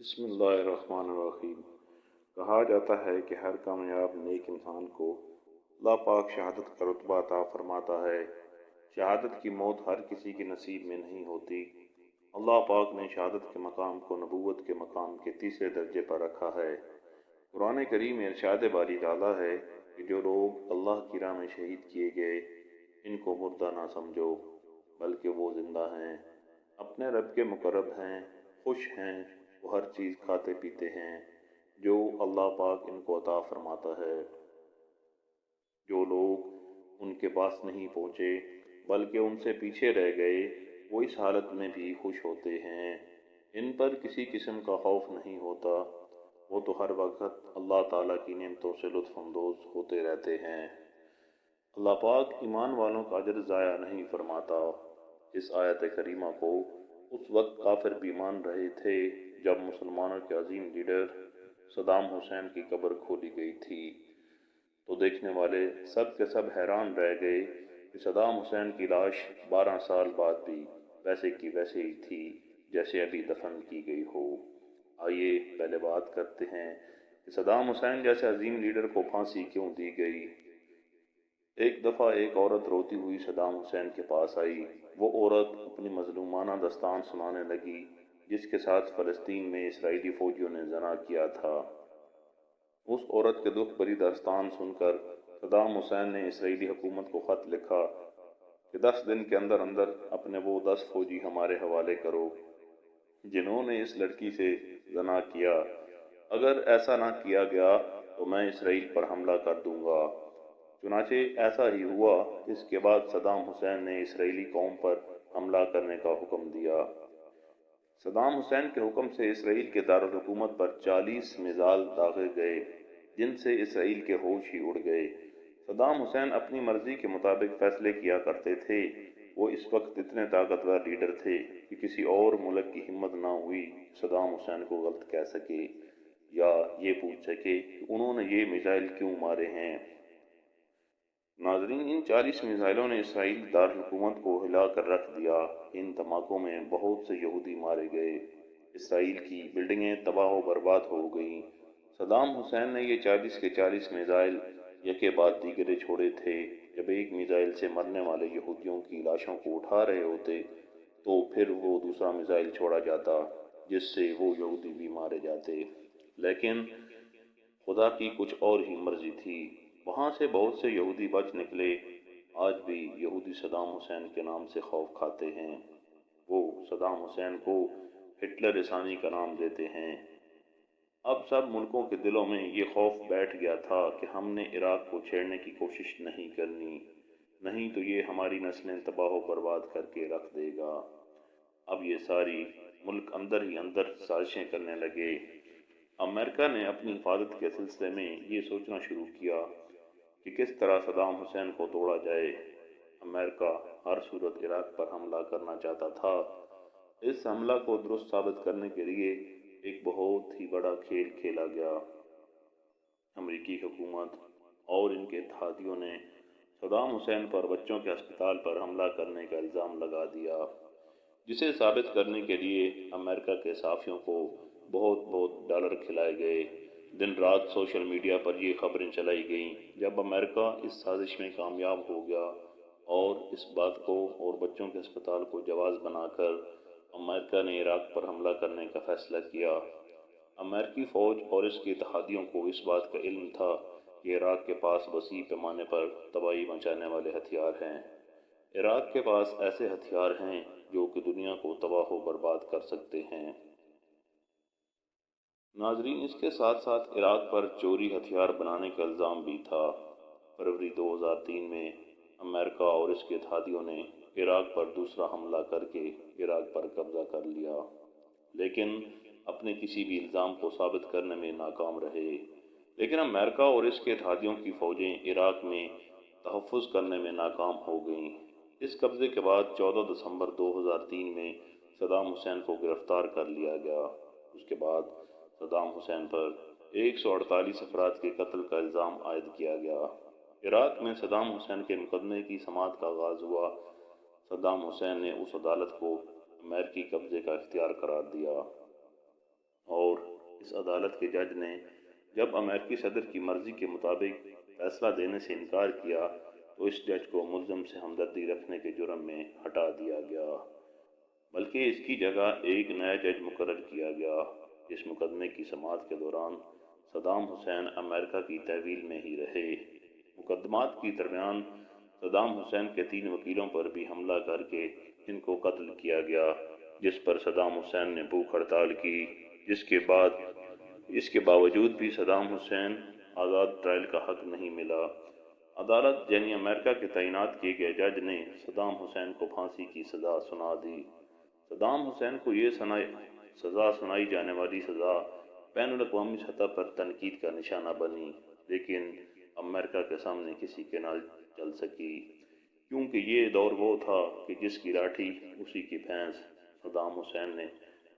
بسم اللہ الرحمن الرحیم۔ کہا جاتا ہے کہ ہر کامیاب نیک انسان کو اللہ پاک شہادت کا رتبہ عطا فرماتا ہے۔ شہادت کی موت ہر کسی کے نصیب میں نہیں ہوتی۔ اللہ پاک نے شہادت کے مقام کو نبوت کے مقام کے تیسرے درجے پر رکھا ہے۔ قرآن کریم میں ارشاد باری تعالیٰ ہے کہ جو لوگ اللہ کی راہ میں شہید کیے گئے ان کو مردہ نہ سمجھو بلکہ وہ زندہ ہیں، اپنے رب کے مقرب ہیں، خوش ہیں، وہ ہر چیز کھاتے پیتے ہیں جو اللہ پاک ان کو عطا فرماتا ہے۔ جو لوگ ان کے پاس نہیں پہنچے بلکہ ان سے پیچھے رہ گئے وہ اس حالت میں بھی خوش ہوتے ہیں، ان پر کسی قسم کا خوف نہیں ہوتا، وہ تو ہر وقت اللہ تعالیٰ کی نعمتوں سے لطف اندوز ہوتے رہتے ہیں۔ اللہ پاک ایمان والوں کا اجر ضائع نہیں فرماتا۔ اس آیت کریمہ کو اس وقت کافر بھی مان رہے تھے جب مسلمانوں کے عظیم لیڈر صدام حسین کی قبر کھولی گئی تھی، تو دیکھنے والے سب کے سب حیران رہ گئے کہ صدام حسین کی لاش 12 سال بعد بھی ویسے کی ویسے ہی تھی جیسے ابھی دفن کی گئی ہو۔ آئیے پہلے بات کرتے ہیں کہ صدام حسین جیسے عظیم لیڈر کو پھانسی کیوں دی گئی۔ ایک دفعہ ایک عورت روتی ہوئی صدام حسین کے پاس آئی۔ وہ عورت اپنی مظلومانہ داستان سنانے لگی جس کے ساتھ فلسطین میں اسرائیلی فوجیوں نے زنا کیا تھا۔ اس عورت کے دکھ بھری داستان سن کر صدام حسین نے اسرائیلی حکومت کو خط لکھا کہ 10 دن کے اندر اندر اپنے وہ 10 فوجی ہمارے حوالے کرو جنہوں نے اس لڑکی سے زنا کیا۔ اگر ایسا نہ کیا گیا تو میں اسرائیل پر حملہ کر دوں گا۔ چنانچہ ایسا ہی ہوا۔ اس کے بعد صدام حسین نے اسرائیلی قوم پر حملہ کرنے کا حکم دیا۔ صدام حسین کے حکم سے اسرائیل کے دارالحکومت پر 40 میزائل داغے گئے جن سے اسرائیل کے ہوش ہی اڑ گئے۔ صدام حسین اپنی مرضی کے مطابق فیصلے کیا کرتے تھے۔ وہ اس وقت اتنے طاقتور لیڈر تھے کہ کسی اور ملک کی ہمت نہ ہوئی صدام حسین کو غلط کہہ سکے یا یہ پوچھ سکے کہ انہوں نے یہ میزائل کیوں مارے ہیں۔ ناظرین، ان 40 میزائلوں نے اسرائیل دارالحکومت کو ہلا کر رکھ دیا۔ ان دھماکوں میں بہت سے یہودی مارے گئے، اسرائیل کی بلڈنگیں تباہ و برباد ہو گئیں۔ صدام حسین نے یہ 40 کے 40 میزائل یکے بعد دیگرے چھوڑے تھے۔ جب ایک میزائل سے مرنے والے یہودیوں کی لاشوں کو اٹھا رہے ہوتے تو پھر وہ دوسرا میزائل چھوڑا جاتا جس سے وہ یہودی بھی مارے جاتے، لیکن خدا کی کچھ اور ہی مرضی تھی۔ وہاں سے بہت سے یہودی بچ نکلے۔ آج بھی یہودی صدام حسین کے نام سے خوف کھاتے ہیں۔ وہ صدام حسین کو ہٹلر ثانی کا نام دیتے ہیں۔ اب سب ملکوں کے دلوں میں یہ خوف بیٹھ گیا تھا کہ ہم نے عراق کو چھیڑنے کی کوشش نہیں کرنی، نہیں تو یہ ہماری نسلیں تباہ و برباد کر کے رکھ دے گا۔ اب یہ ساری ملک اندر ہی اندر سازشیں کرنے لگے۔ امریکہ نے اپنی حفاظت کے سلسلے میں یہ سوچنا شروع کیا کہ کس طرح صدام حسین کو توڑا جائے۔ امریکہ ہر صورت عراق پر حملہ کرنا چاہتا تھا۔ اس حملہ کو درست ثابت کرنے کے لیے ایک بہت ہی بڑا کھیل کھیلا گیا۔ امریکی حکومت اور ان کے اتحادیوں نے صدام حسین پر بچوں کے ہسپتال پر حملہ کرنے کا الزام لگا دیا، جسے ثابت کرنے کے لیے امریکہ کے صحافیوں کو بہت ڈالر کھلائے گئے۔ دن رات سوشل میڈیا پر یہ خبریں چلائی گئیں۔ جب امریکہ اس سازش میں کامیاب ہو گیا اور اس بات کو اور بچوں کے ہسپتال کو جواز بنا کر امریکہ نے عراق پر حملہ کرنے کا فیصلہ کیا۔ امریکی فوج اور اس کے اتحادیوں کو اس بات کا علم تھا کہ عراق کے پاس وسیع پیمانے پر تباہی مچانے والے ہتھیار ہیں۔ عراق کے پاس ایسے ہتھیار ہیں جو کہ دنیا کو تباہ و برباد کر سکتے ہیں۔ ناظرین، اس کے ساتھ ساتھ عراق پر چوری ہتھیار بنانے کا الزام بھی تھا۔ فروری 2003 میں امریکہ اور اس کے اتحادیوں نے عراق پر دوسرا حملہ کر کے عراق پر قبضہ کر لیا، لیکن اپنے کسی بھی الزام کو ثابت کرنے میں ناکام رہے۔ لیکن امریکہ اور اس کے اتحادیوں کی فوجیں عراق میں تحفظ کرنے میں ناکام ہو گئیں۔ اس قبضے کے بعد 14 دسمبر 2003 میں صدام حسین کو گرفتار کر لیا گیا۔ اس کے بعد صدام حسین پر 148 افراد کے قتل کا الزام عائد کیا گیا۔ عراق میں صدام حسین کے مقدمے کی سماعت کا آغاز ہوا۔ صدام حسین نے اس عدالت کو امریکی قبضے کا اختیار قرار دیا۔ اور اس عدالت کے جج نے جب امریکی صدر کی مرضی کے مطابق فیصلہ دینے سے انکار کیا تو اس جج کو ملزم سے ہمدردی رکھنے کے جرم میں ہٹا دیا گیا، بلکہ اس کی جگہ ایک نیا جج مقرر کیا گیا۔ اس مقدمے کی سماعت کے دوران صدام حسین امریکہ کی تحویل میں ہی رہے۔ مقدمات کے درمیان صدام حسین کے 3 وکیلوں پر بھی حملہ کر کے ان کو قتل کیا گیا، جس پر صدام حسین نے بھوک ہڑتال کی۔ اس کے باوجود بھی صدام حسین آزاد ٹرائل کا حق نہیں ملا۔ عدالت یعنی امریکہ کے تعینات کیے گئے جج نے صدام حسین کو پھانسی کی سزا سنا دی۔ صدام حسین کو یہ سزا سنائی جانے والی سزا بین الاقوامی سطح پر تنقید کا نشانہ بنی، لیکن امریکہ کے سامنے کسی کے نہ چل سکی، کیونکہ یہ دور وہ تھا کہ جس کی لاٹھی اسی کی بھینس۔ صدام حسین نے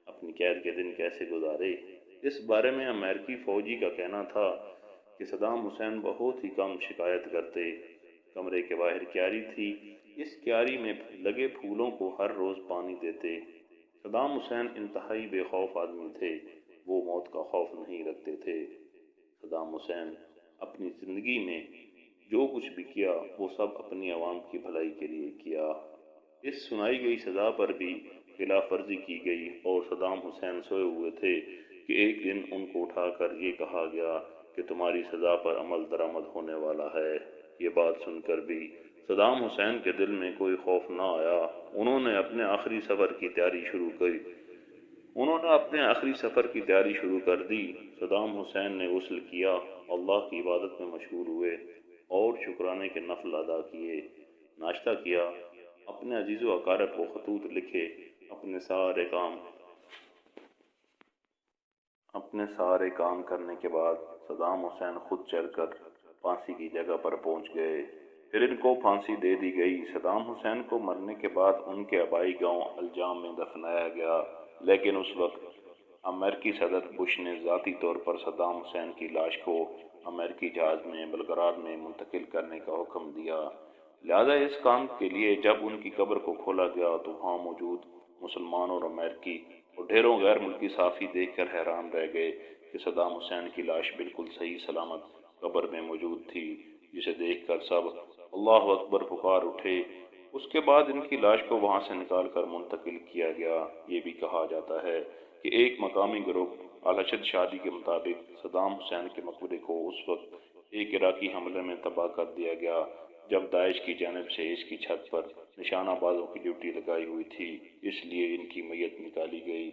اپنی قید کے دن کیسے گزارے؟ اس بارے میں امریکی فوجی کا کہنا تھا کہ صدام حسین بہت ہی کم شکایت کرتے۔ کمرے کے باہر کیاری تھی، اس کیاری میں لگے پھولوں کو ہر روز پانی دیتے۔ صدام حسین انتہائی بے خوف آدمی تھے، وہ موت کا خوف نہیں رکھتے تھے۔ صدام حسین اپنی زندگی میں جو کچھ بھی کیا وہ سب اپنی عوام کی بھلائی کے لیے کیا۔ اس سنائی گئی سزا پر بھی خلاف ورزی کی گئی اور صدام حسین سوئے ہوئے تھے کہ ایک دن ان کو اٹھا کر یہ کہا گیا کہ تمہاری سزا پر عمل درآمد ہونے والا ہے۔ یہ بات سن کر بھی صدام حسین کے دل میں کوئی خوف نہ آیا۔ انہوں نے اپنے آخری سفر کی تیاری شروع کر دی۔ صدام حسین نے غسل کیا، اللہ کی عبادت میں مشغول ہوئے اور شکرانے کے نفل ادا کیے، ناشتہ کیا، اپنے عزیز و اقارب کو خطوط لکھے، اپنے سارے کام کرنے کے بعد صدام حسین خود چل کر پھانسی کی جگہ پر پہنچ گئے۔ پھر ان کو پھانسی دے دی گئی۔ صدام حسین کو مرنے کے بعد ان کے آبائی گاؤں الجام میں دفنایا گیا، لیکن اس وقت امریکی صدر بش نے ذاتی طور پر صدام حسین کی لاش کو امریکی جہاز میں بلغراد میں منتقل کرنے کا حکم دیا۔ لہذا اس کام کے لیے جب ان کی قبر کو کھولا گیا تو وہاں موجود مسلمان اور امریکی اور ڈھیروں غیر ملکی صحافی دیکھ کر حیران رہ گئے کہ صدام حسین کی لاش بالکل صحیح سلامت قبر میں موجود تھی، جسے دیکھ کر سب اللہ اکبر پکار اٹھے۔ اس کے بعد ان کی لاش کو وہاں سے نکال کر منتقل کیا گیا۔ یہ بھی کہا جاتا ہے کہ ایک مقامی گروپ الحشد شادی کے مطابق صدام حسین کے مقبرے کو اس وقت ایک عراقی حملے میں تباہ کر دیا گیا جب داعش کی جانب سے اس کی چھت پر نشانہ بازوں کی ڈیوٹی لگائی ہوئی تھی، اس لیے ان کی میت نکالی گئی۔